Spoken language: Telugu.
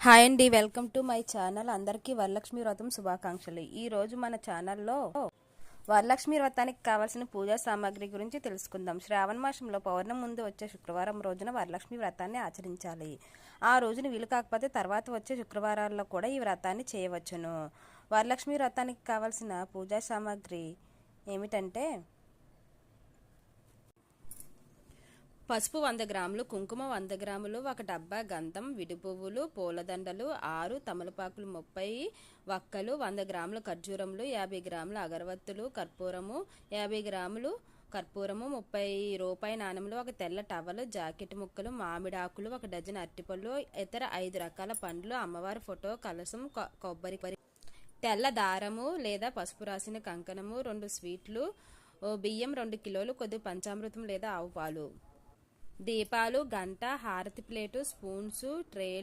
హాయ్ అండి, వెల్కమ్ టు మై ఛానల్. అందరికీ వరలక్ష్మి వ్రతం శుభాకాంక్షలు. ఈ రోజు మన ఛానల్లో వరలక్ష్మి వ్రతానికి కావాల్సిన పూజా సామాగ్రి గురించి తెలుసుకుందాం. శ్రావణ మాసంలో పౌర్ణమి ముందు వచ్చే శుక్రవారం రోజున వరలక్ష్మి వ్రతాన్ని ఆచరించాలి. ఆ రోజున వీలు కాకపోతే తర్వాత వచ్చే శుక్రవారాల్లో కూడా ఈ వ్రతాన్ని చేయవచ్చును. వరలక్ష్మి వ్రతానికి కావాల్సిన పూజా సామాగ్రి ఏమిటంటే పసుపు 100 గ్రాములు, కుంకుమ 100 గ్రాములు, ఒక డబ్బా గంధం, విడి పువ్వులు, పూలదండలు 6, తమలపాకులు 30 వక్కలు, 100 గ్రాములు ఖర్జూరములు, 50 గ్రాముల అగరవత్తులు, కర్పూరము 50 గ్రాములు కర్పూరము, 30 రూపాయి నాణెములు, ఒక తెల్ల టవలు, జాకెట్ ముక్కలు, మామిడాకులు, ఒక డజన్ అరటిపళ్ళు, ఇతర 5 రకాల పండ్లు, అమ్మవారి ఫోటో, కలసం, కొబ్బరి, తెల్ల దారము లేదా పసుపు రాసిన కంకణము, 2 స్వీట్లు, బియ్యం 2 కిలోలు, కొద్ది పంచామృతం లేదా ఆవు పాలు, దీపాలు, గంట, హారతి ప్లేటు, స్పూన్స్, ట్రే